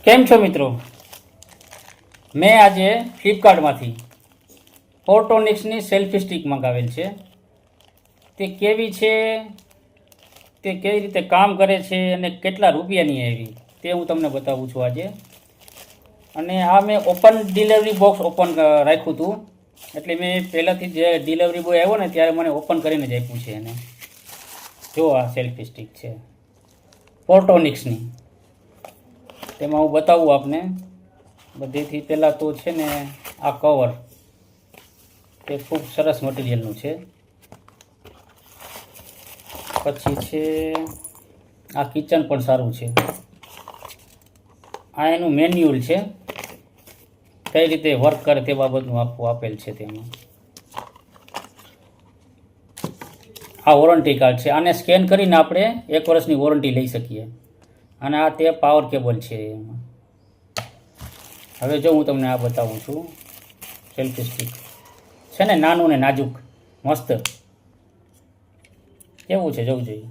કેમ છો મિત્રો? મેં આજે ફ્લિપકાર્ટમાંથી ફોટોનિક્સની સેલ્ફી સ્ટિક મંગાવેલ છે. તે કેવી છે, તે કેવી રીતે કામ કરે છે અને કેટલા રૂપિયાની આવી તે હું તમને બતાવું છું આજે. અને આ મેં ઓપન ડિલિવરી બોક્સ ઓપન રાખ્યું હતું, એટલે મેં પહેલાંથી જે ડિલિવરી બોય આવ્યો ને ત્યારે મને ઓપન કરીને જ આપ્યું છે એને. જો આ સેલ્ફી સ્ટિક છે ફોટોનિક્સની. તેમાં હું બતાવું આપને. બધીથી પહેલાં તો છે ને આ કવર તે ખૂબ સરસ મટીરિયલનું છે. પછી છે આ કિચન પણ સારું છે. આ એનું મેન્યુઅલ છે, કઈ રીતે વર્ક કરે તે બાબતનું આખું આપેલ છે તેમાં. આ વોરંટી કાર્ડ છે, આને સ્કેન કરીને આપણે 1 વર્ષની વોરંટી લઈ શકીએ. અને આ તે પાવર કેબલ છે એમાં. હવે જો હું તમને આ બતાવું છું સેલ્ફી સ્ટિક છે ને, નાનું ને નાજુક મસ્ત કેવું છે જવું જોઈએ.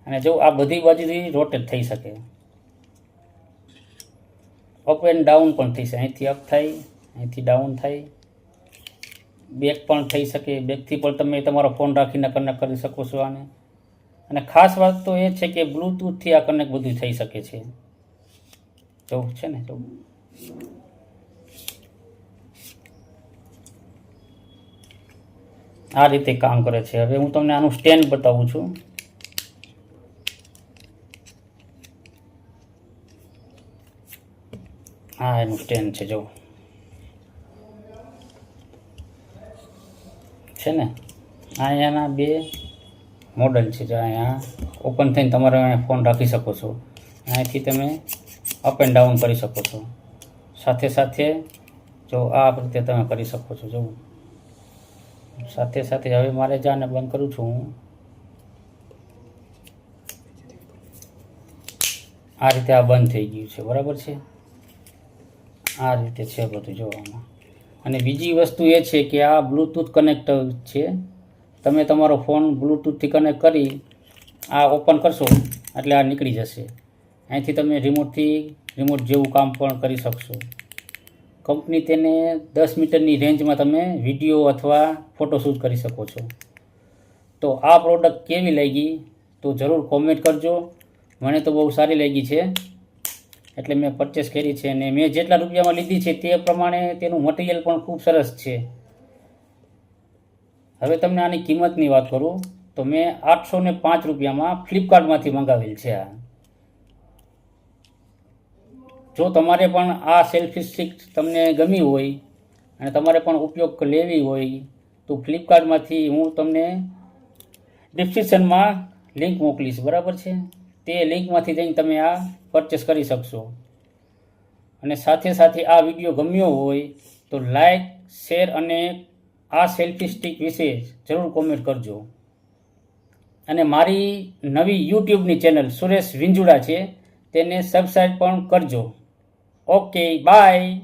અને જો આ બધી બાજુથી રોટેટ થઈ શકે, અપ એન્ડ ડાઉન પણ થઈ શકે. અહીંથી અપ થાય, અહીંથી ડાઉન થાય, બેક પણ થઈ શકે. બેકથી પણ તમે તમારો ફોન રાખીને કનેક્ટ કરી શકો છો આને. અને ખાસ વાત તો એ છે કે બ્લૂટૂથથી આ કનેક્ટ બધું થઈ શકે છે. જવું છે ને, જવું આ રીતે કામ કરે છે. હવે હું તમને આનું સ્ટેન્ડ બતાવું છું. હા, એનું સ્ટેન્ડ છે જો છે ને. અહીંયાના 2 મોડલ છે. જો અહીંયા ઓપન થઈને તમારે અહીંયા ફોન રાખી શકો છો. અહીંયાથી તમે અપ એન્ડ ડાઉન કરી શકો છો. સાથે સાથે જો આ રીતે તમે કરી શકો છો. જો સાથે સાથે હવે મારે જાને બંધ કરું છું હું. આ રીતે આ બંધ થઈ ગયું છે, બરાબર છે. આ રીતે છે બધું જોવામાં. અને બીજી વસ્તુ એ છે કે આ બ્લૂટૂથ કનેક્ટ છે. તમે તમારો ફોન બ્લૂટૂથથી કનેક્ટ કરી આ ઓપન કરશો એટલે આ નીકળી જશે. અહીંથી તમે રિમોટ જેવું કામ પણ કરી શકશો. કંપની તેને 10 મીટરની રેન્જમાં તમે વિડીયો અથવા ફોટોશૂટ કરી શકો છો. તો આ પ્રોડક્ટ કેવી લાગી તો જરૂર કોમેન્ટ કરજો. મને તો બહુ સારી લાગી છે, એટલે મેં પરચેસ કરી છે. અને મેં જેટલા રૂપિયામાં લીધી છે તે પ્રમાણે તેનું મટીરિયલ પણ ખૂબ સરસ છે. હવે તમને આની કિંમતની વાત કરું તો મેં 805 રૂપિયામાં ફ્લિપકાર્ટમાંથી મંગાવેલ છે આ. જો તમારે પણ આ સેલ્ફી સ્ટિક તમને ગમી હોય અને તમારે પણ ઉપયોગ લેવી હોય તો ફ્લિપકાર્ટમાંથી હું તમને ડિસ્ક્રિપ્શનમાં લિંક મોકલીશ, બરાબર છે. તે લિંકમાંથી જઈને તમે આ પરચેસ કરી શકશો. અને સાથે સાથે આ વિડીયો ગમ્યો હોય તો લાઈક, શેર અને આ સેલ્ફી સ્ટિક વિશે જરૂર કોમેન્ટ કરજો. અને મારી નવી યુટ્યુબની ચેનલ સુરેશ વિંજુડા છે, તેને સબસ્ક્રાઈબ પણ કરજો. Okay, by.